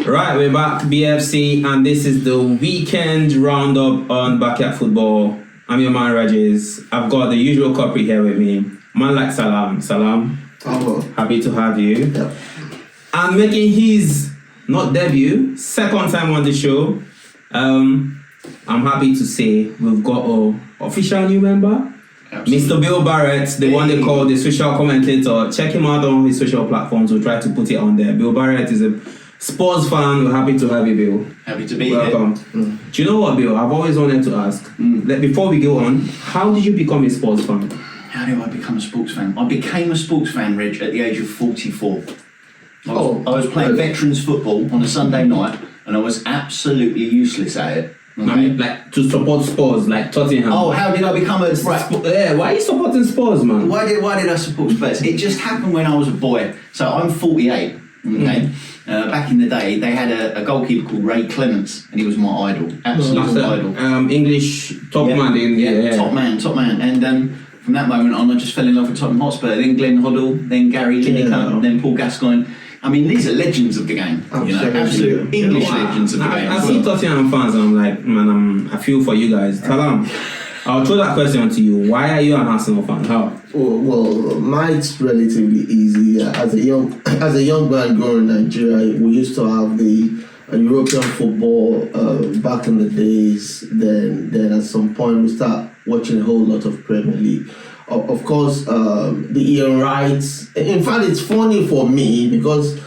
Right, we're back, BFC, and this is the weekend roundup on Backyard Football. I'm your man, Rajesh. I've got the usual culprit here with me. Man like Salaam. Salaam, happy to have you. Yep. And making his, not debut, second time on the show, I'm happy to say we've got an official new member. Absolutely. Mr. Bill Barrett, the one they call the social commentator. Check him out on his social platforms. We'll try to put it on there. Bill Barrett is a Spurs fan. We're happy to have you, Bill. Happy to be Welcome. here. Do you know what, Bill? I've always wanted to ask. Before we go on, how did you become a Spurs fan? How do I become a sports fan? I became a sports fan, Reg, at the age of 44. I was playing veterans football on a Sunday night, and I was absolutely useless at it. Okay. I mean, like, to support Spurs, like Tottenham. Oh, how did I become a... Yeah, why are you supporting Spurs, man? Why did I support Spurs? It just happened when I was a boy. So I'm 48, okay? Back in the day, they had a goalkeeper called Ray Clements, and he was my idol. Absolute idol. English top man. Top man. And from that moment on, I just fell in love with Tottenham Hotspur. Then Glenn Hoddle, then Gary Lineker, then Paul Gascoigne. I mean, these are legends of the game. Absolute English legends of the game. I see Tottenham fans and I'm like, man, I feel for you guys. Salam, I'll throw that question to you. Why are you an Arsenal fan? How? Well, mine's relatively easy. As a young man growing in Nigeria, we used to have the European football back in the days. Then at some point we start watching a whole lot of Premier League. Of course, the Ian Wrights. In fact, it's funny for me because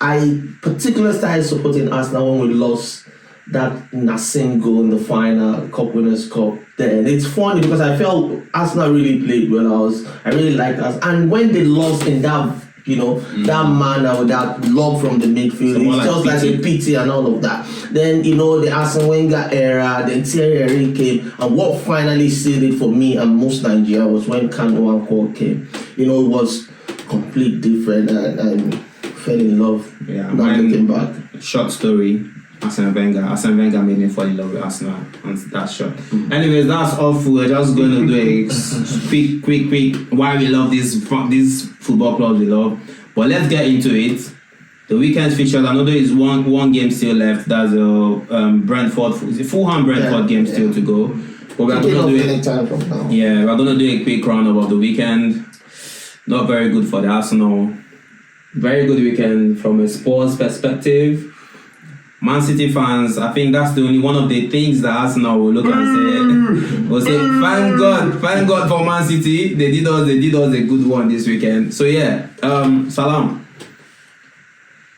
I particularly started supporting Arsenal when we lost that Nassim goal in the final Cup Winners' Cup. Then it's funny because I felt Arsenal really played well. I really liked us, and when they lost in that, that manner with that lob from the midfield, it's just like a pity and all of that. Then, the Arsene Wenger era, then Thierry Henry came, and what finally sealed it for me and most Nigeria was when Kano and Cole came. It was complete different, and fell in love. Yeah, not looking back. Short story. Arsene Wenger made me fall in love with Arsenal, and that's short. Anyways, that's awful. We're just going to do a quick why we love these football clubs we love. But let's get into it. The weekend fixtures, I know there is one game still left. That's a Fulham Brentford game still to go. But we're going to do it time from now. Yeah, we're going to do a quick roundup of the weekend. Not very good for the Arsenal. Very good weekend from a Spurs perspective. Man City fans, I think that's the only one of the things that Arsenal will look and say, thank God for Man City. They did us a good one this weekend. So yeah, Salaam.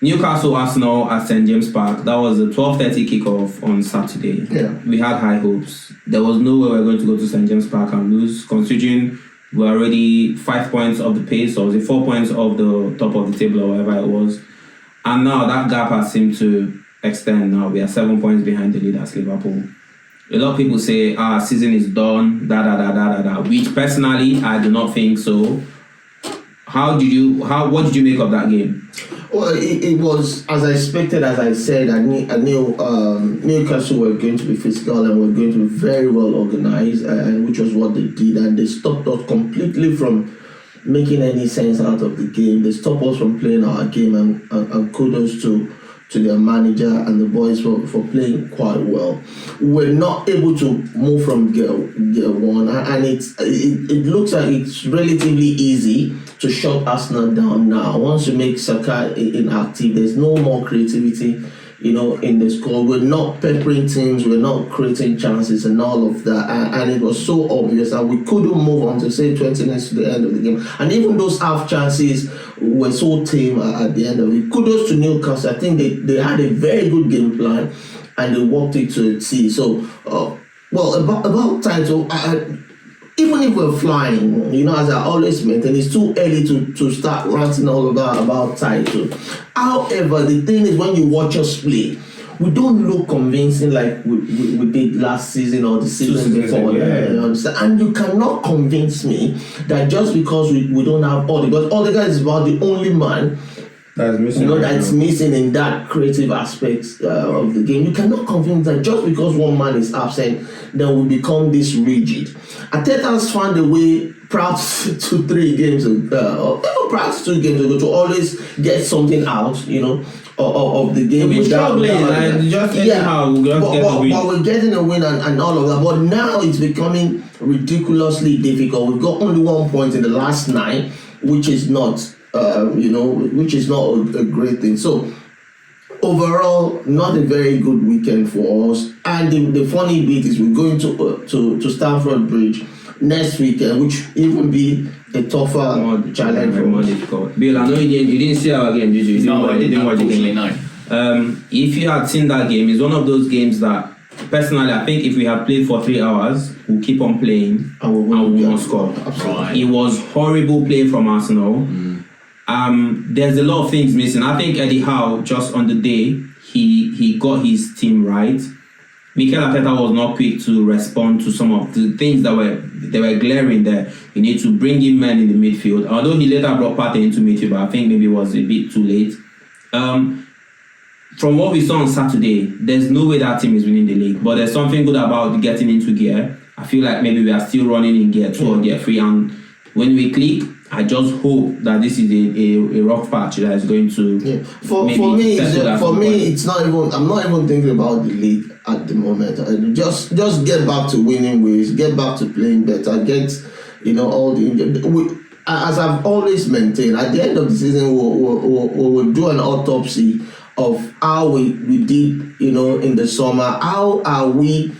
Newcastle Arsenal at St James Park. That was a 12:30 kickoff on Saturday. Yeah. We had high hopes. There was no way we were going to go to St James Park and lose, considering we're already 5 points off the pace, or was it 4 points off the top of the table, or whatever it was. And now that gap has seemed to extend. Now we are 7 points behind the leaders, Liverpool. A lot of people say our season is done, which personally I do not think so. What did you make of that game? Well, it was as I expected. As I said, I knew Newcastle were going to be physical and were going to be very well organized, and which was what they did, and they stopped us completely from making any sense out of the game. They stopped us from playing our game, and kudos to their manager and the boys for playing quite well. We're not able to move from gear one, and it looks like it's relatively easy to shut Arsenal down now. Once you make Saka inactive, there's no more creativity, in the score. We're not peppering teams, we're not creating chances and all of that. And it was so obvious, and we couldn't move on to say 20 minutes to the end of the game. And even those half chances were so tame at the end of it. Kudos to Newcastle. I think they had a very good game plan and they worked it to a T. So, about title, even if we're flying, as I always maintain, it's too early to start ranting all about title. However, the thing is, when you watch us play, we don't look convincing like we did last season or the season before. You understand? And you cannot convince me that just because we don't have Odegaard is about the only man That's missing. That's missing in that creative aspect of the game. You cannot convince that just because one man is absent, then we become this rigid. Arteta's found a way, perhaps 2-3 games ago, or perhaps 2 games ago, to always get something out, of the game. We're struggling, but we're getting a win and all of that. But now it's becoming ridiculously difficult. We've got only 1 point in the last 9, which is not, which is not a great thing. So overall, not a very good weekend for us. And the funny bit is we're going to Stamford Bridge next weekend, which even be a tougher challenge for us. Bill, I know you didn't see our game, did you? No, I didn't watch the game. No. If you had seen that game, it's one of those games that, personally, I think if we had played for 3 hours, we'll keep on playing and we won't score. Right. It was horrible play from Arsenal. There's a lot of things missing. I think Eddie Howe, just on the day, he got his team right. Mikel Arteta was not quick to respond to some of the things that were glaring there. You need to bring in men in the midfield. Although he later brought Partey into midfield, but I think maybe it was a bit too late. From what we saw on Saturday, there's no way that team is winning the league. But there's something good about getting into gear. I feel like maybe we are still running in gear 2 or gear 3. And when we click, I just hope that this is a rough patch that is going to. For me, it's not even. I'm not even thinking about the league at the moment. Just get back to winning ways. Get back to playing better. Get all the. As I've always maintained, at the end of the season, we'll do an autopsy of how we did, in the summer. How are we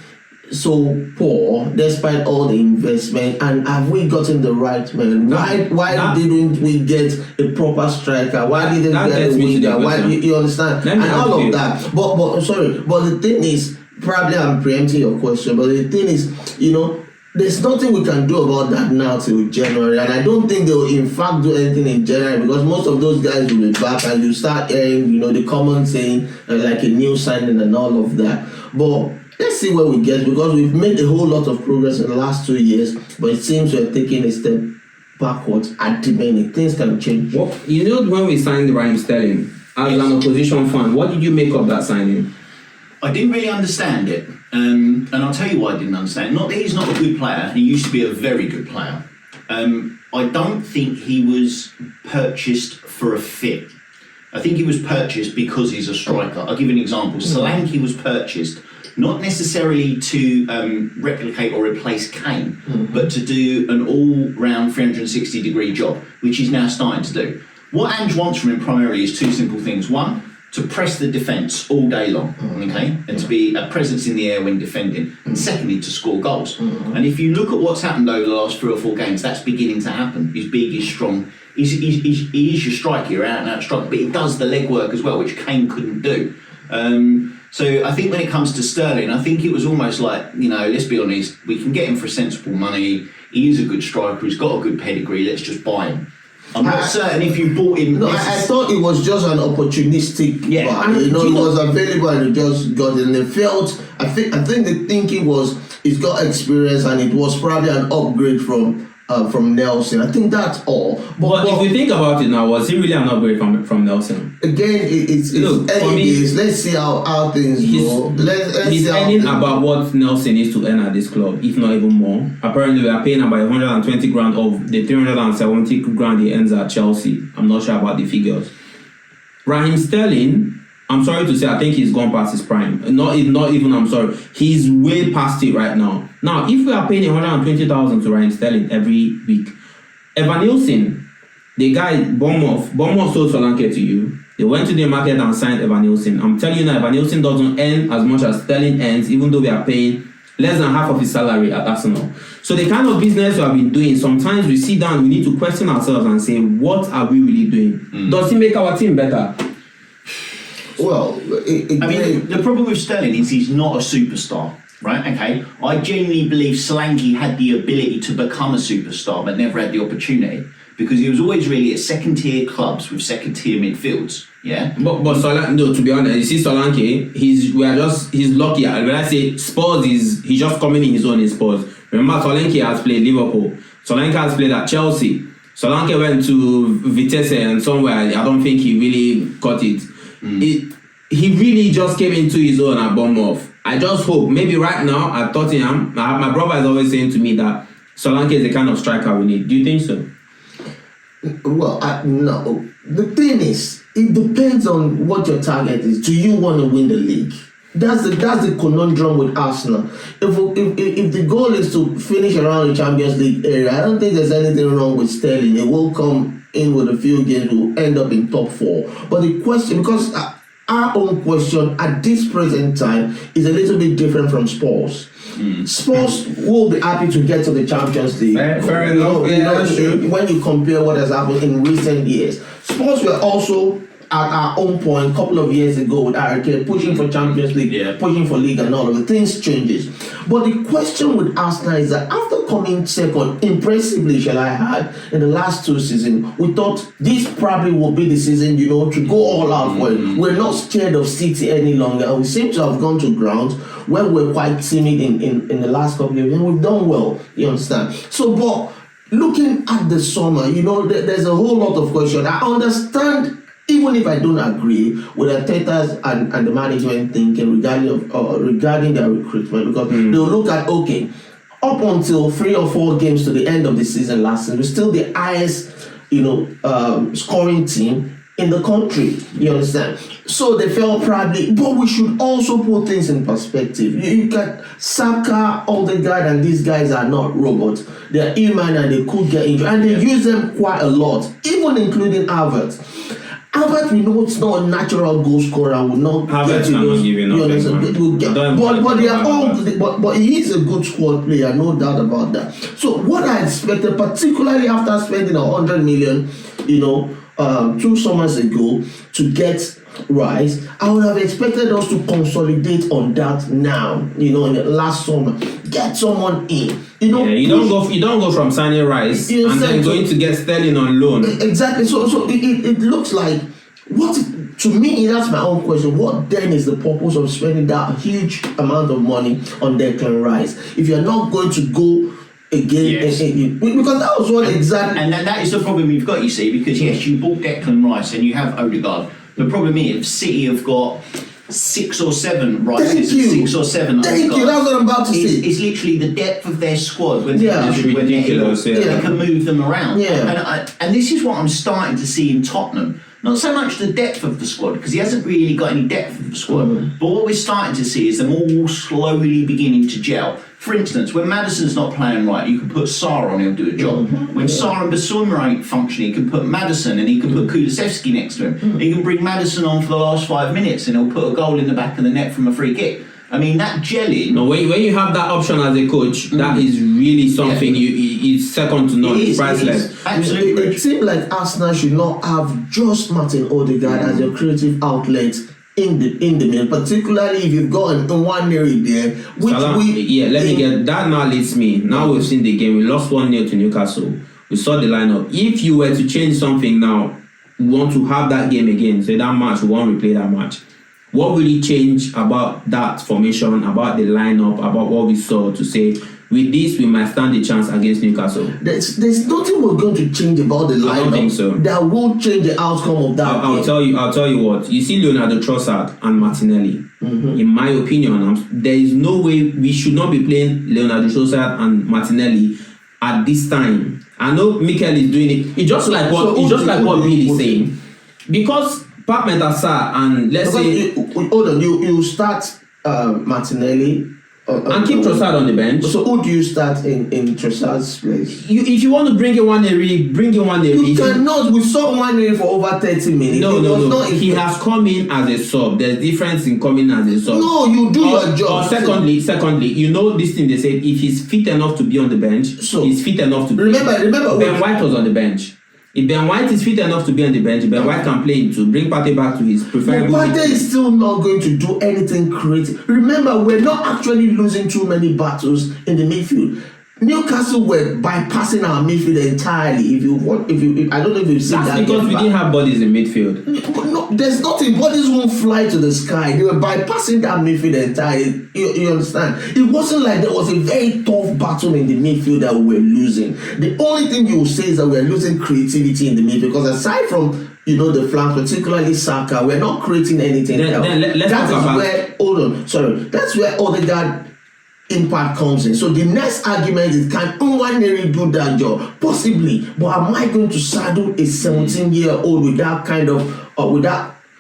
so poor despite all the investment, and have we gotten the right man? Why didn't we get a proper striker? Why didn't we get a winger? Why you understand? And all of that. But the thing is, probably I'm preempting your question, but the thing is, there's nothing we can do about that now till January, and I don't think they will in fact do anything in January, because most of those guys will be back and you start hearing, the common saying like a new signing and all of that. But let's see where we get, because we've made a whole lot of progress in the last 2 years, but it seems we're taking a step backwards at the minute. Things can change. Well, when we signed Raheem Sterling, as an opposition fan, what did you make of that signing? I didn't really understand it, and I'll tell you why I didn't understand it. Not that he's not a good player, he used to be a very good player. I don't think he was purchased for a fit. I think he was purchased because he's a striker. I'll give you an example. Solanke was purchased not necessarily to replicate or replace Kane, but to do an all-round 360-degree job, which he's now starting to do. What Ange wants from him primarily is 2 simple things. 1, to press the defence all day long, okay, and to be a presence in the air when defending, and secondly, to score goals. And if you look at what's happened over the last 3 or 4 games, that's beginning to happen. He's big, he's strong, he is your striker, your out-and-out striker, but he does the legwork as well, which Kane couldn't do. So I think when it comes to Sterling, I think it was almost like, let's be honest, we can get him for sensible money, he is a good striker, he's got a good pedigree, let's just buy him. I'm not certain if you bought him. No, I thought it was just an opportunistic. Yeah, it was available and he just got it. And they felt. I think the thinking was he's got experience and it was probably an upgrade from Nelson. I think that's all. But if we think about it now, was he really an upgrade from Nelson? Again, it's early days. Let's see how things go. He's earning about what Nelson is to earn at this club, if not even more. Apparently, we are paying about 120 grand of the 370 grand he earns at Chelsea. I'm not sure about the figures. Raheem Sterling, I'm sorry to say, I think he's gone past his prime. Not even, I'm sorry. He's way past it right now. Now, if we are paying 120,000 to Raheem Sterling every week, Evan Nielsen, the guy, Bournemouth sold Solanke to you. They went to the market and signed Evan Nielsen. I'm telling you now, Evan Nielsen doesn't earn as much as Sterling earns, even though we are paying less than half of his salary at Arsenal. So the kind of business we have been doing, sometimes we sit down, we need to question ourselves and say, what are we really doing? Does it make our team better? Well, the problem with Sterling is he's not a superstar, right? Okay, I genuinely believe Solanke had the ability to become a superstar, but never had the opportunity because he was always really at second-tier clubs with second-tier midfields. Yeah, but Solanke, no, to be honest, you see Solanke, he's lucky. When I say Spurs, he's just coming in his own in Spurs. Remember, Solanke has played Liverpool. Solanke has played at Chelsea. Solanke went to Vitesse and somewhere, I don't think he really got it. He really just came into his own at Bournemouth. I just hope, maybe right now at Tottenham, my brother is always saying to me that Solanke is the kind of striker we need. Do you think so? Well, no. The thing is, it depends on what your target is. Do you want to win the league? That's the conundrum with Arsenal. If the goal is to finish around the Champions League area, I don't think there's anything wrong with Sterling. It will come in with a few games, will end up in top 4. But the question, because our own question at this present time is a little bit different from Spurs. Spurs will be happy to get to the Champions League. Fair enough. That's true. When you compare what has happened in recent years, Spurs were also at our own point a couple of years ago with RAYED pushing for Champions League, pushing for league and all of the things changes. But the question with Arsenal is that after coming second, impressively, shall I add, in the last 2 seasons, we thought this probably will be the season, to go all out for it. We're not scared of City any longer, and we seem to have gone to ground where we're quite timid in the last couple of years, and we've done well, you understand? So, but looking at the summer, there's a whole lot of questions. I understand. Even if I don't agree with Arteta's and the management thinking regarding their recruitment, because they'll look at, okay, up until 3 or 4 games to the end of the season last season, we're still the highest, scoring team in the country. You understand? So they felt probably, but we should also put things in perspective. You got Saka, Odegaard, and these guys are not robots. They're human and they could get injured, and they use them quite a lot, even including Havertz. Havertz, we know it's not a natural goal scorer. Will not Havertz cannot give enough. But he is a good squad player, no doubt about that. So what I expected, particularly after spending 100 million, 2 summers ago to get Rice, I would have expected us to consolidate on that now. In the last summer, get someone in. You don't go from signing Rice and then going to get Sterling on loan. Exactly. So it looks like to me, that's my own question. What then is the purpose of spending that huge amount of money on Declan Rice if you're not going to go again? Yes. Because that was what exactly. And that is the problem you've got, you see, because yes, you bought Declan Rice and you have Odegaard. The problem is City have got 6 or 7 Rices, 6 or 7. Thank you. That's what I'm about to say. It's literally the depth of their squad when ridiculous. They can move them around. Yeah. And this is what I'm starting to see in Tottenham. Not so much the depth of the squad, because he hasn't really got any depth of the squad. But what we're starting to see is them all slowly beginning to gel. For instance, when Maddison's not playing right, you can put Sarr on, he'll do a job. When Sarr and Basuma ain't functioning, you can put Maddison and he can put Kulusevski next to him. He can bring Maddison on for the last 5 minutes and he'll put a goal in the back of the net from a free kick. I mean, that gelling... No, when you have that option as a coach, that is really something is second to none. It's priceless. Absolutely. It seems like Arsenal should not have just Martin Odegaard as your creative outlet in the middle, particularly if you've got an Nwaneri there. That now leads me. Now we've seen the game. We lost 1-0 to Newcastle. We saw the lineup. If you were to change something now, we want to have that game again. Say that match, we want to replay that match. What will it change about that formation, about the lineup, about what we saw to say, with this, we might stand a chance against Newcastle? There's nothing we're going to change about the lineup. I don't think so. That will change the outcome of that I'll tell you what. You see Leonardo Trossard and Martinelli. In my opinion, there is no way we should not be playing Leonardo Trossard and Martinelli at this time. I know Mikel is doing it. It's just like what Bill is saying. Because Pap Metasa and let's say... Hold on, you start Martinelli... and keep Trossard on the bench. So who do you start in Trossard's place? If you want to bring in Nwaneri, bring in Nwaneri. You cannot. We saw Nwaneri for over 30 minutes. No. He has come in as a sub. There's difference in coming as a sub. No, you do your job. Secondly, this thing they said, if he's fit enough to be on the bench, he's fit enough to be. Remember, Ben White was on the bench. If Ben White is fit enough to be on the bench, Ben White can play him to bring Partey back to his preferable. But Partey is still not going to do anything creative. Remember, we're not actually losing too many battles in the midfield. Newcastle were bypassing our midfield entirely. If I don't know if you've seen that. That's because we didn't have bodies in midfield. No, there's nothing. Bodies won't fly to the sky. They were bypassing that midfield entirely. You understand? It wasn't like there was a very tough battle in the midfield that we were losing. The only thing you will say is that we are losing creativity in the midfield, because aside from the flank, particularly Saka, we're not creating anything else. Let's talk about. That's where Odegaard impact comes in. So the next argument is, can Nwaneri do that job? Possibly, but am I going to saddle a 17-year-old with that kind of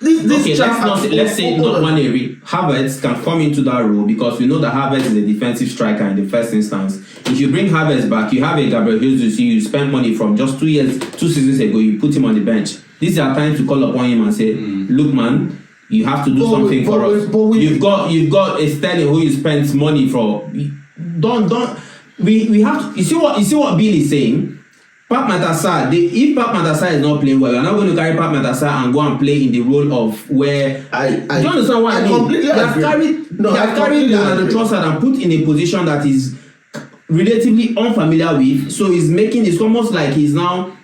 let's say not Nwaneri. Havertz can come into that role, because we know that Havertz is a defensive striker in the first instance. If you bring Havertz back, you have a Gabriel Jesus. You spend money from just 2 seasons ago. You put him on the bench. This is our time to call upon him and say, look, man, you have to do something for us. You've got a Sterling who you spent money for. We have to, you see what Bill is saying? Pap Matasar, if Pap Matasar is not playing well, we're not going to carry Pap Matasar and go and play in the role of where. Do you understand what I mean? Completely They have carried Leonardo Trossard and put in a position that is relatively unfamiliar with. So it's almost like he's now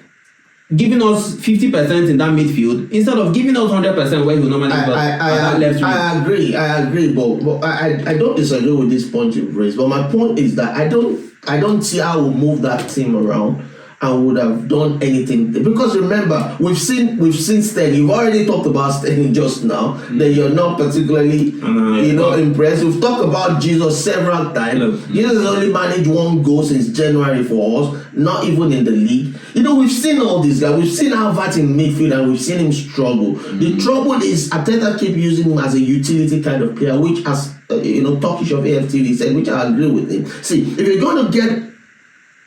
giving us 50% in that midfield instead of giving us 100% where he normally does that left wing. I agree, but I don't disagree with this point you've raised. But my point is that I don't see how we'll move that team around and would have done anything, because remember, we've seen Sterling. You've already talked about Sterling just now. That you're not particularly impressed. We've talked about Jesus several times. Jesus has only managed 1 goal since January for us, not even in the league. We've seen all these guys. We've seen Havertz in midfield and we've seen him struggle. The trouble is Arteta keep using him as a utility kind of player, which, as Turkish of AFTV said, which I agree with him. See, if you're going to get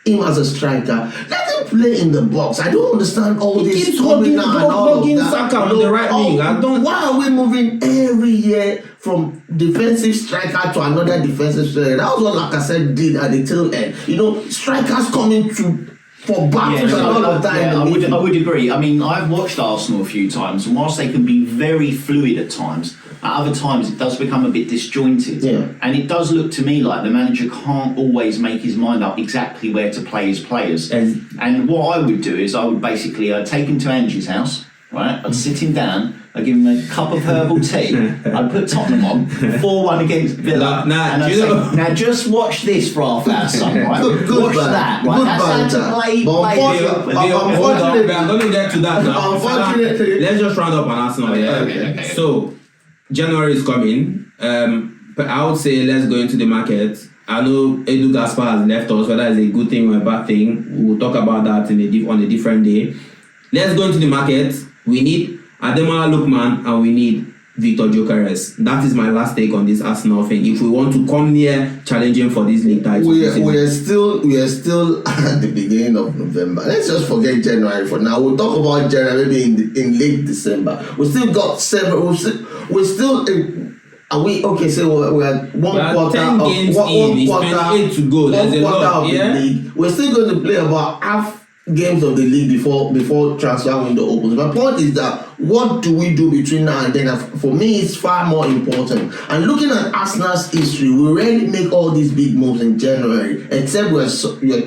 him as a striker, let him play in the box. I don't understand all this coming out and all of that. Saka on the right wing. Why are we moving every year from defensive striker to another defensive striker? That was what Lacazette did at the tail end. Strikers coming for battles and all of that. I would agree. I mean, I've watched Arsenal a few times, and whilst they can be very fluid at times, at other times it does become a bit disjointed. And it does look to me like the manager can't always make his mind up exactly where to play his players. And what I would do is I would basically take him to Angie's house, right? I'd sit him down, I'd give him a cup of herbal tea, I'd put Tottenham on, 4-1 against Villa, and I'd say, now just watch this for half hour, son, right? Watch that, right? That's how to play. Unfortunately, I'm going to get to that now. Unfortunately, let's just round up on Arsenal. Okay. So, January is coming. But I would say let's go into the market. I know Edu Gaspar has left us, whether it's a good thing or a bad thing. We'll talk about that on a different day. Let's go into the market. We need Ademola Lookman and we need Victor Gyökeres. That is my last take on this Arsenal thing. If we want to come near challenging for this league title, we are still at the beginning of November. Let's just forget January for now. We'll talk about January maybe in late December. We still got several. We're still. Are we okay? So we are one quarter. 10 games in. 8 to go. There's a lot. Of the league. We're still going to play about half games of the league before transfer window opens. My point is that what do we do between now and then? For me, it's far more important. And looking at Arsenal's history, we rarely make all these big moves in January, except we're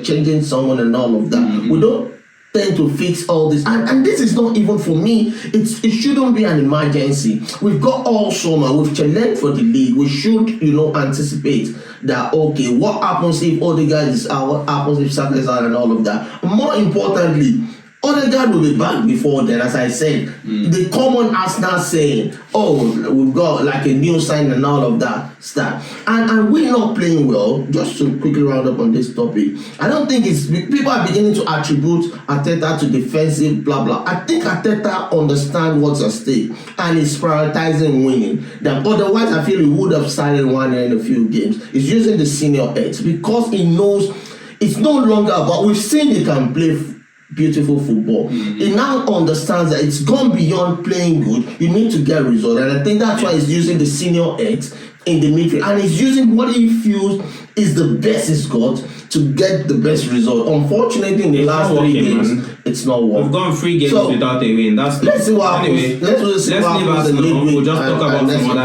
changing someone and all of that. We don't tend to fix all this, and this is not even for me. It shouldn't be an emergency. We've got all summer. We've challenged for the league. We should, anticipate that. Okay, what happens if Odegaard is out? What happens if Saka is out, and all of that? More importantly, Odegaard will be back before then, as I said. The common Arsenal saying, we've got like a new sign and all of that stuff. And we're not playing well. Just to quickly round up on this topic, I don't think people are beginning to attribute Arteta to defensive blah blah. I think Arteta understands what's at stake and is prioritizing winning. Otherwise, I feel he would have started one in a few games. He's using the senior X because he knows it's no longer about. We've seen he can play beautiful football. He now understands that it's gone beyond playing good. You need to get results, and I think that's why he's using the senior X in the midfield, and he's using what he feels is the best it's got to get the best result. Unfortunately, in the last 3 games, it's not working. We've gone 3 games without a win. Let's see what happens. Let's leave us alone. We'll just talk about some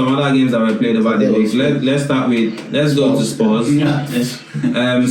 other games that were played over the week. Let's start with. Let's go to Spurs.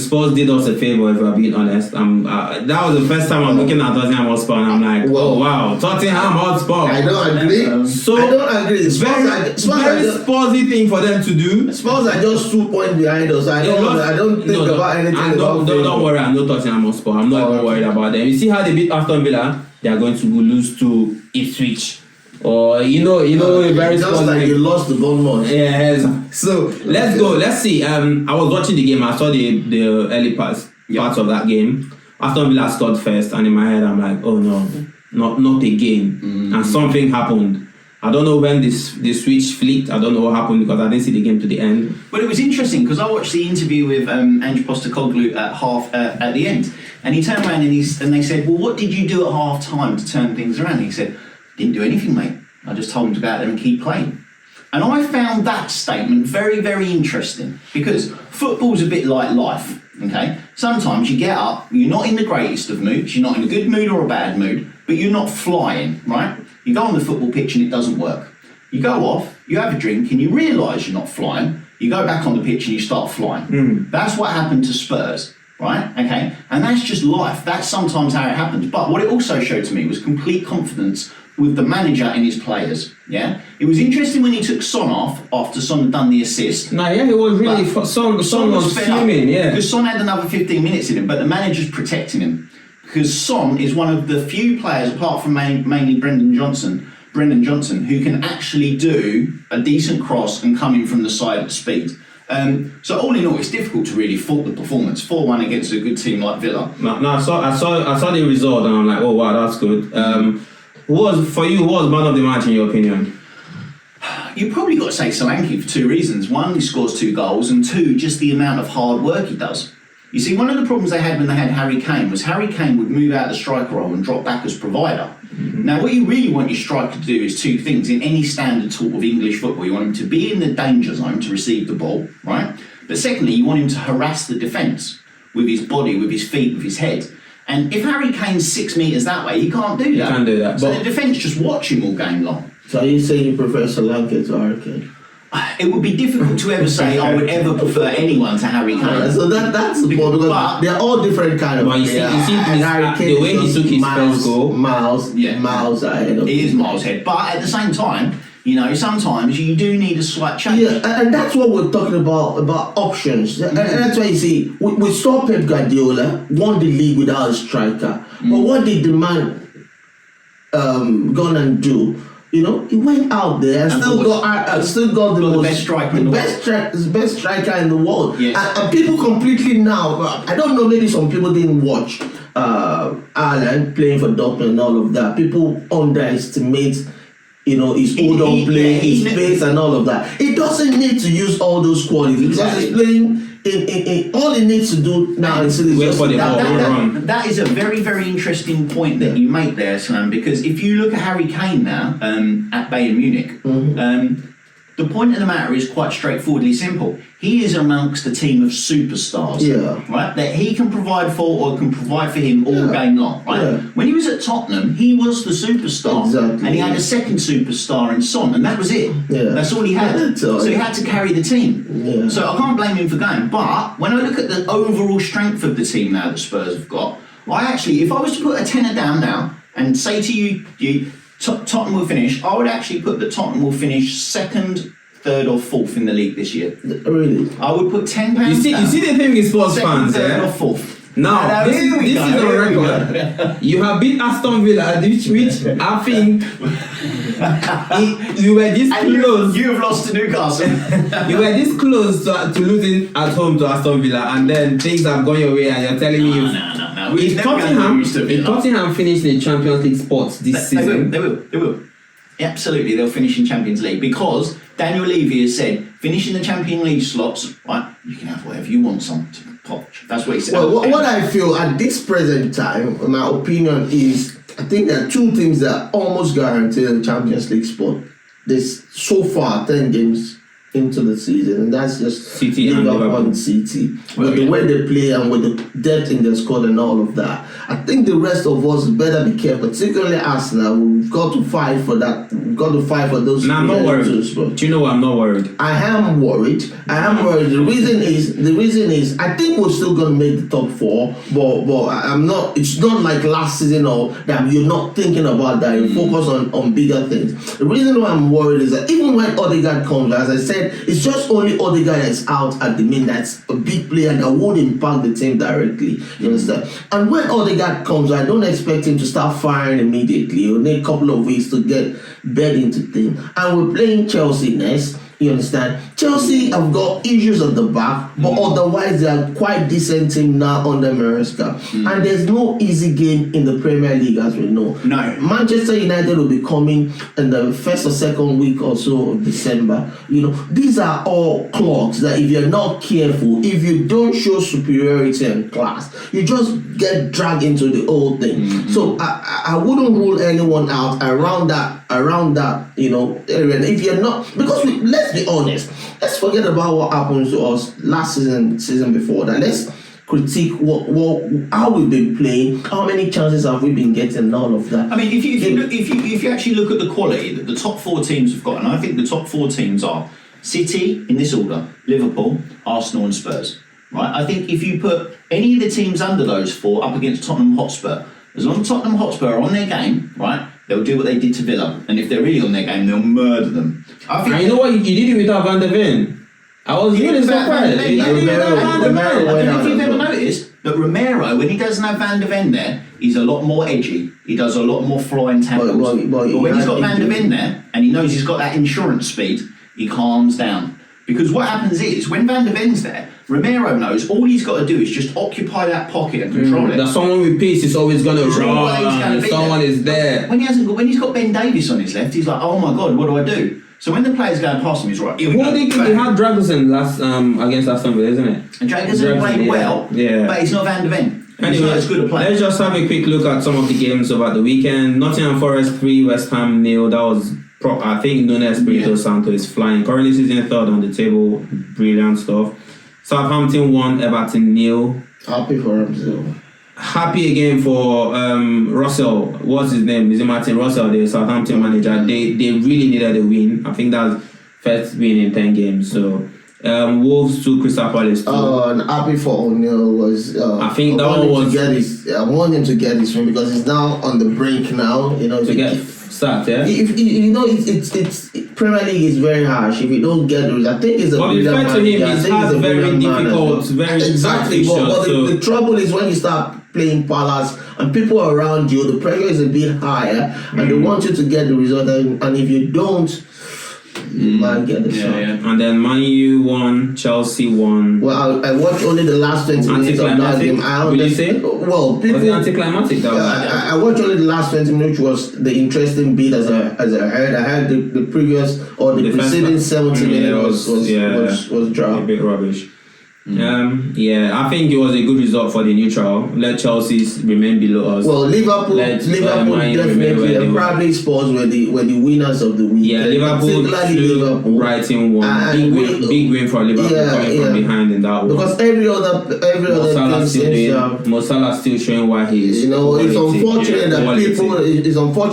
Spurs did us a favour, if we're being honest. That was the first time I'm looking at Tottenham Hotspur and I'm like, oh wow, Tottenham Hotspur. I don't agree. I don't agree. It's very Spursy thing for them to do. Spurs are just 2 points behind us. I don't think about anything. Don't worry, I'm not Tottenham Hotspur. I'm not even worried about them. You see how they beat Aston Villa? They are going to lose to Ipswich. Or very just like you lost the Bournemouth. Yes. So let's go. Let's see. I was watching the game. I saw the early parts of that game. Aston Villa scored first, and in my head I'm like, oh no, not again. And something happened. I don't know when the switch flicked. I don't know what happened because I didn't see the game to the end. But it was interesting because I watched the interview with Ange Postecoglou at the end, and he turned around and they said, "Well, what did you do at half time to turn things around?" And he said, "Didn't do anything, mate. I just told him to go out there and keep playing." And I found that statement very, very interesting because football's a bit like life. Okay, sometimes you get up, you're not in the greatest of moods, you're not in a good mood or a bad mood, but you're not flying, right? You go on the football pitch and it doesn't work. You go off, you have a drink and you realise you're not flying. You go back on the pitch and you start flying. That's what happened to Spurs, right? Okay, and that's just life. That's sometimes how it happens. But what it also showed to me was complete confidence with the manager and his players. Yeah, it was interesting when he took Son off after Son had done the assist. He was really Son was fuming. Yeah, because Son had another 15 minutes in him, but the manager's protecting him because Son is one of the few players, apart from mainly Brendan Johnson, who can actually do a decent cross and come in from the side at speed. So all in all, it's difficult to really fault the performance. 4-1 against a good team like Villa. I saw the result and I'm like, oh wow, that's good. Who was man of the match in your opinion? You've probably got to say Solanke for 2 reasons. One, he scores 2 goals, and 2, just the amount of hard work he does. You see, one of the problems they had when they had Harry Kane was Harry Kane would move out the striker role and drop back as provider. Now, what you really want your striker to do is 2 things in any standard sort of English football. You want him to be in the danger zone to receive the ball, right? But secondly, you want him to harass the defence with his body, with his feet, with his head. And if Harry Kane's 6 metres that way, he can't do that. He can't do that. So the defence just watch him all game long. So you say you prefer Solanke to Harry Kane? It would be difficult to ever say I would ever prefer anyone to Harry Kane. So that's the point, because they're all different kind of. But you see Harry Kane, the way he took his first goal, miles ahead of. He is miles ahead, but at the same time, sometimes you do need a slight change. Yeah, and that's what we're talking about options. And that's why you see, we saw Pep Guardiola won the league without a striker. But what did the man gone and do? He went out there and still got the best striker in the world. Best striker in the world. Yes. And people completely now, I don't know, maybe some people didn't watch Ireland playing for Dortmund and all of that. People underestimate his hold on play, his pace and all of that. He doesn't need to use all those qualities because he's playing in all he needs to do now is wait for the ball. That is a very, very interesting point that you make there, Salaam, because if you look at Harry Kane now at Bayern Munich, the point of the matter is quite straightforwardly simple. He is amongst a team of superstars, right? That he can provide for or can provide for him all game long, right? Yeah. When he was at Tottenham, he was the superstar, and he had a second superstar in Son, and that was it. Yeah. That's all he had. So he had to carry the team. Yeah. So I can't blame him for going. But when I look at the overall strength of the team now that Spurs have got, if I was to put a tenner down now and say to you, Tottenham will finish, I would actually put that Tottenham will finish 2nd, 3rd or 4th in the league this year. Really? I would put £10 down. You see the thing with sports fans, 2nd, 3rd or 4th. Now, this is on record. You have beat Aston Villa, which I think you were this close. You have lost to Newcastle. You were this close to losing at home to Aston Villa, and then things have gone your way, and you're telling me No. If Tottenham finish the Champions League spots this season, they will. Absolutely, they'll finish in Champions League because Daniel Levy has said, finishing the Champions League slots, right? You can have whatever you want, son. That's what he said. Well, what I feel at this present time, my opinion is, I think there are 2 things that almost guarantee the Champions League spot. There's so far 10 games into the season, and that's just City and Liverpool and City. With the way they play and with the depth in their squad and all of that, I think the rest of us better be careful, particularly Arsenal. We've got to fight for that. We've got to fight for those. I'm not worried. Do you know what? I'm not worried. I am worried. The reason is I think we're still going to make the top 4, but I'm not. It's not like last season or that you're not thinking about that. You focus on bigger things. The reason why I'm worried is that even when Odegaard comes, as I said, it's just only Odegaard that's out at the minute. That's a big player that would impact the team directly. You understand? And when Odegaard comes, I don't expect him to start firing immediately. He'll need a couple of weeks to get bed into things. And we're playing Chelsea next. You understand? Chelsea have got issues at the back, but otherwise they are quite decent team now under Maresca. And there's no easy game in the Premier League, as we know. No. Manchester United will be coming in the first or second week or so of December. You know, these are all clocks that if you're not careful, if you don't show superiority and class, you just get dragged into the whole thing. So I wouldn't rule anyone out around that, you know, area. And if you're not, because let's be honest, let's forget about what happened to us last season before that. Let's critique how we've been playing, how many chances have we been getting, and all of that. I mean, if you actually look at the quality that the top 4 teams have got, and I think the top 4 teams are City in this order, Liverpool, Arsenal, and Spurs. Right? I think if you put any of the teams under those 4 up against Tottenham Hotspur, as long as Tottenham Hotspur are on their game, right, they'll do what they did to Villa, and if they're really on their game, they'll murder them. I think. And you know what? You did it without Van der Ven. I was really surprised. If you've ever noticed that Romero, when he doesn't have Van der Ven there, he's a lot more edgy. He does a lot more flying tackles. But when he's got Van der Ven there, and he knows he's got that insurance speed, he calms down. Because what happens is, when Van der Ven's there, Romero knows all he's got to do is just occupy that pocket and control it. That someone with pace is always going to run. Someone is there. When he's got Ben Davies on his left, he's like, oh my God, what do I do? So when the player's going past him, he's right. They had Dragusin last against Aston Villa, isn't it? And Dragusin played well, but he's not Van der Ven. Anyway, he's not as good a player. Let's just have a quick look at some of the games over the weekend. Nottingham Forest 3, West Ham 0. That was, I think, Nunes Espirito Santo is flying. Currently sitting 3rd on the table. Brilliant stuff. Southampton 1, Everton 0. Happy for him too. Happy again for Russell. What's his name? Is it Martin Russell, the Southampton manager? They really needed a win. I think that's first win in 10 games. So Wolves to Crystal Palace. And happy for O'Neill was. I think that one was. I want him to get his win because he's now on the brink now. You know, to get start. Yeah. If you know, it's Premier League is very harsh. If you don't get it, I think it's a. But fair to him, he's had very difficult, very exactly. But the trouble is when you start playing Palace and people around you, the pressure is a bit higher, and they want you to get the result. And if you don't, you might get the shot. Yeah. And then Man U won, Chelsea won. Well, I watched only the last 20 minutes of that game. Will you say? Well, people, was it anticlimactic? I watched only the last 20 minutes, which was the interesting bit as I heard. I heard the previous or the preceding 70 minutes was dry. A bit rubbish. I think it was a good result for the neutral. Let Chelsea remain below us. Well, Liverpool definitely, and probably Spurs were the winners of the week. Yeah, Liverpool, Brighton won. Big win for Liverpool coming from behind in that one. Because every other team seems to have. Mo Salah still showing why he is. You know, it's unfortunate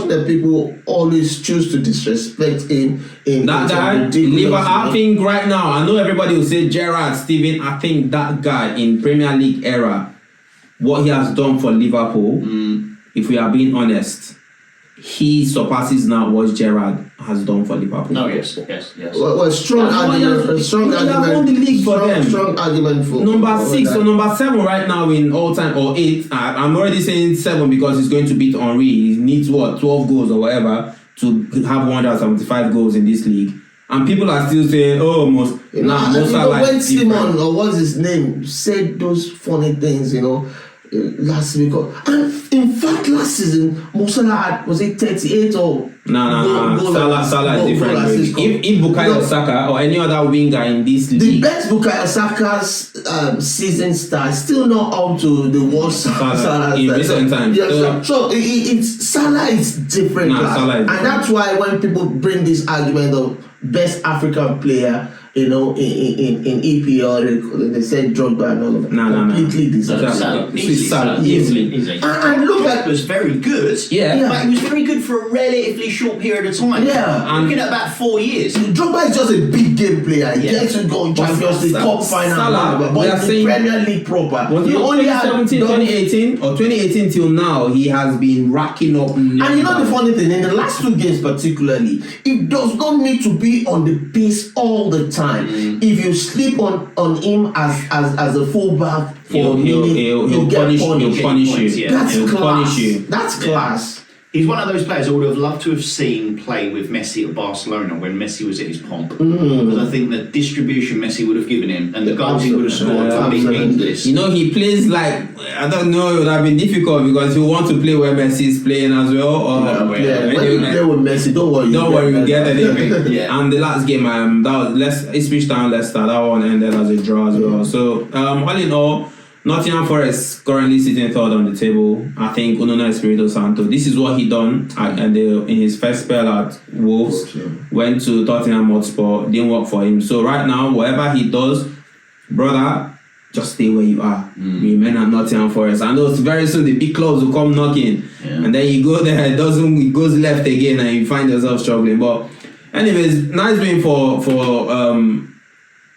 that people always choose to disrespect him. That guy, Liverpool. I think right now, I know everybody will say Gerrard, Steven. I think that guy in Premier League era, what he has done for Liverpool, if we are being honest, he surpasses now what Gerrard has done for Liverpool. No, yes. Well, strong argument. Strong argument for number 6 or number 7 right now in all time, or 8. I'm already saying 7 because he's going to beat Henry. He needs 12 goals or whatever to have 175 goals in this league. And people are still saying, when Simon, or what's his name, said those funny things, last week. And in fact, last season, Mo Salah was it 38 or... No. Salah is different. If Bukayo Saka or any other winger in this league... The best Bukayo Saka's season start still not up to the worst Salah in recent times. So Salah is different. Salah is different. And that's why when people bring this argument of best African player, in EPL, they said Drogba and all of that. Completely deserved. Easily. And look at was very good. Yeah. But it was very good for a relatively short period of time. Yeah. I'm looking at about 4 years. Drogba is just a big game player. He gets to go in Champions League, Cup final, but in Premier League proper. He only 2018 or 2018 till now, he has been racking up. And the funny thing, in the last 2 games particularly, it does not need to be on the pace all the time. If you sleep on him as a fullback for a minute, he'll punish you. That's class. That's class. He's one of those players I would have loved to have seen play with Messi at Barcelona when Messi was at his pomp. Because I think the distribution Messi would have given him and the goals he would have scored would be endless. He plays like, I don't know, it would have been difficult because you want to play where Messi is playing as well. When you play with Messi, don't worry, you get anything. Yeah. And the last game, that was Ipswich Town Leicester, that one ended as a draw as well. So, all in all, Nottingham Forest currently sitting third on the table. I think Unona Espirito Santo, this is what he done in his first spell at Wolves. Went to Tottenham Hotspur, didn't work for him. So right now, whatever he does, brother, just stay where you are. Remain at Nottingham Forest. I know very soon the big clubs will come knocking, and then you go there, it goes left again, and you find yourself struggling. But anyways, nice win for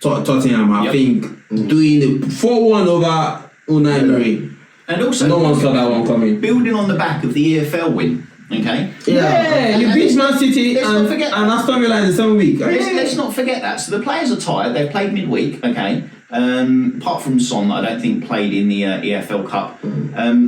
Tottenham. I think doing the 4-1 over Unai Emery. And also, no one saw that one coming. Building on the back of the EFL win, okay? You beat Man City and Aston Villa in the same week. Let's not forget that. So the players are tired. They've played midweek, okay? Apart from Son, I don't think played in the EFL Cup.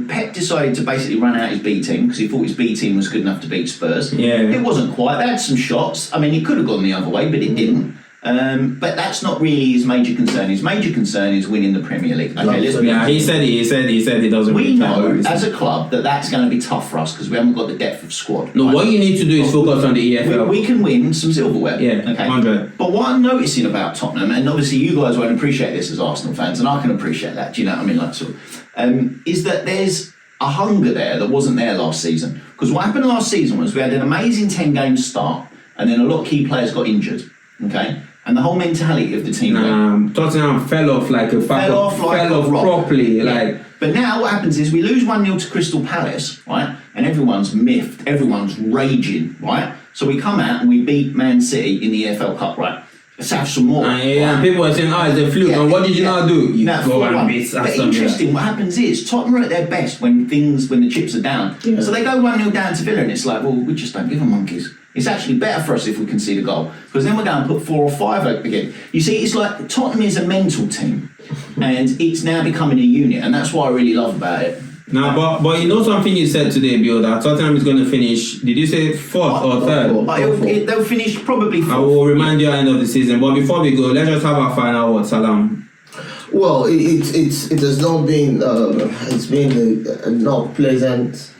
Pep decided to basically run out his B team because he thought his B team was good enough to beat Spurs. It wasn't quite. They had some shots. I mean, it could have gone the other way, but it didn't. But that's not really his major concern. His major concern is winning the Premier League. Okay, let's be honest. He said he doesn't. We know as a club that's going to be tough for us because we haven't got the depth of squad. No, what you need to do is focus on the EFL. We can win some silverware. Yeah, okay. 100. But what I'm noticing about Tottenham, and obviously you guys won't appreciate this as Arsenal fans, and I can appreciate that. Do you know what I mean? Like sort of, is that there's a hunger there that wasn't there last season. Because what happened last season was we had an amazing 10-game start, and then a lot of key players got injured. Okay. And the whole mentality of the team Tottenham fell off properly. But now what happens is we lose 1-0 to Crystal Palace, right? And everyone's miffed, everyone's raging, right? So we come out and we beat Man City in the EFL Cup, right? Let's have some more. And people are saying, it's a fluke. And what did you not do? You go and beat Aston Villa. But interesting, what happens is Tottenham are at their best when the chips are down. Yeah. So they go 1-0 down to Villa and it's like, well, we just don't give them monkeys. It's actually better for us if we concede a goal because then we're going to put 4 or 5 up again. You see, it's like Tottenham is a mental team and it's now becoming a unit, and that's what I really love about it. Now, but you know something you said today, Bill, that Tottenham is going to finish, did you say 4th or 3rd? They'll finish probably 4th. I will remind you at the end of the season. But before we go, let's just have our final word, Salaam. Well, it has not been, it's been a not pleasant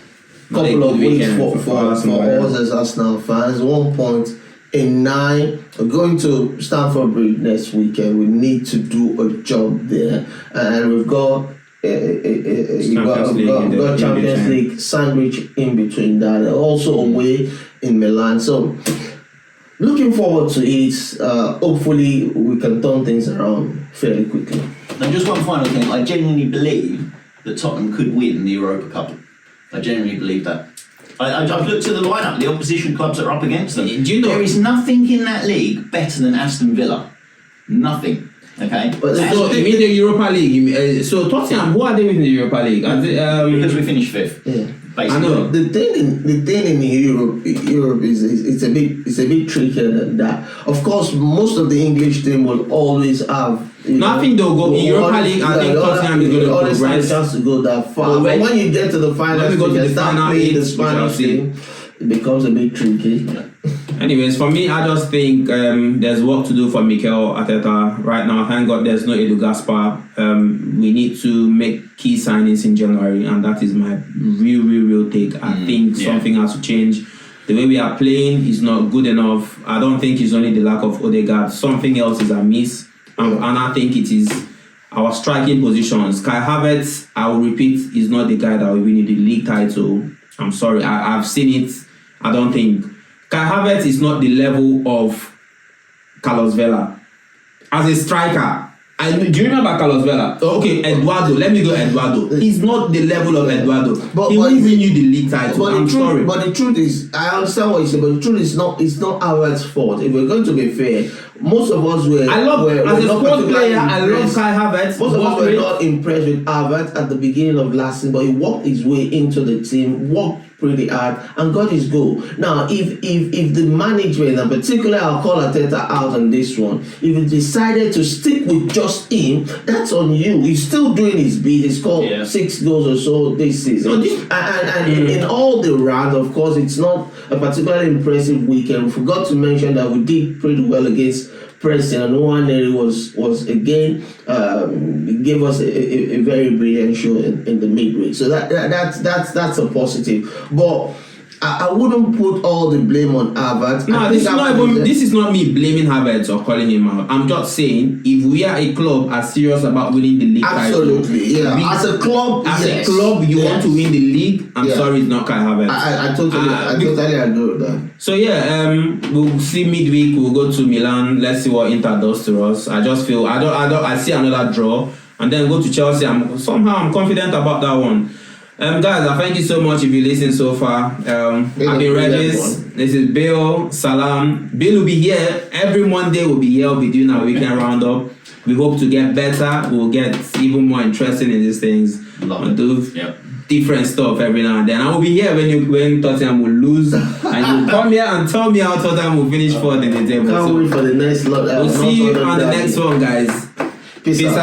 couple of weeks for us as Arsenal fans. 1 point in 9. We're going to Stamford Bridge next weekend. We need to do a job there, and we've got Champions League sandwich in between that. Also away in Milan. So looking forward to it. Hopefully we can turn things around fairly quickly. And just one final thing. I genuinely believe that Tottenham could win the Europa Cup. I genuinely believe that. I've looked at the lineup, the opposition clubs that are up against them. There is nothing in that league better than Aston Villa. Nothing. Okay? But so you mean the Europa League? So Tottenham, who are they in the Europa League? Because we finished 5th. Yeah. Basically. I know the thing in Europe is it's a bit trickier than that. Of course, most of the English team will always have. Nothing they'll go in Europa League. I think Tottenham is going to progress. Always chance to go that far. But when you get to the finals, you start playing the Spanish team. It becomes a bit tricky. Anyways, for me, I just think there's work to do for Mikel Arteta right now. Thank God there's no Edu Gaspar. We need to make key signings in January, and that is my real take. I think something has to change. The way we are playing is not good enough. I don't think it's only the lack of Odegaard. Something else is amiss, and I think it is our striking positions. Kai Havertz, I will repeat, is not the guy that will win the league title. I'm sorry, I've seen it. I don't think Kai Havertz is not the level of Carlos Vela. as a striker. Do you remember Carlos Vela? Okay, Eduardo. Let me go Eduardo. He's not the level of Eduardo. He won't win you the league title. I'm sorry. But the truth is, I understand what you say, but the truth is it's not Havertz's fault. If we're going to be fair, most of us were. As a sports player, I love Kai Havertz. Most of us were not impressed with Havertz at the beginning of last season, but he worked his way into the team, worked pretty hard, and got his goal. Now, if the management, and particularly I'll call Arteta out on this one, if he decided to stick with just him, that's on you. He's still doing his bit. He's scored 6 goals or so this season. In all the round, of course, it's not a particularly impressive weekend. We forgot to mention that we did pretty well against Preston, and Nwaneri was again gave us a very brilliant show in the midweek. So that's a positive. But I wouldn't put all the blame on Havertz. No, this is not me blaming Havertz or calling him out. I'm just saying, if we are a club as serious about winning the league, absolutely, as a club, you want to win the league. I'm sorry, it's not Kai Havertz. I totally agree with that. So we'll see midweek. We'll go to Milan. Let's see what Inter does to us. I just feel I see another draw, and then go to Chelsea. I'm confident about that one. Guys, I thank you so much if you listen so far. I've been Regis. This is Bill, Salaam. Bill will be here every Monday. We'll be here. We'll be doing our weekend roundup. We hope to get better. We'll get even more interested in these things. We'll do different stuff every now and then. I will be here when Tottenham will lose, and you'll come here and tell me how Tottenham will finish fourth in the table. Can't wait for the next lot. We'll see you on the next one, guys. Peace out.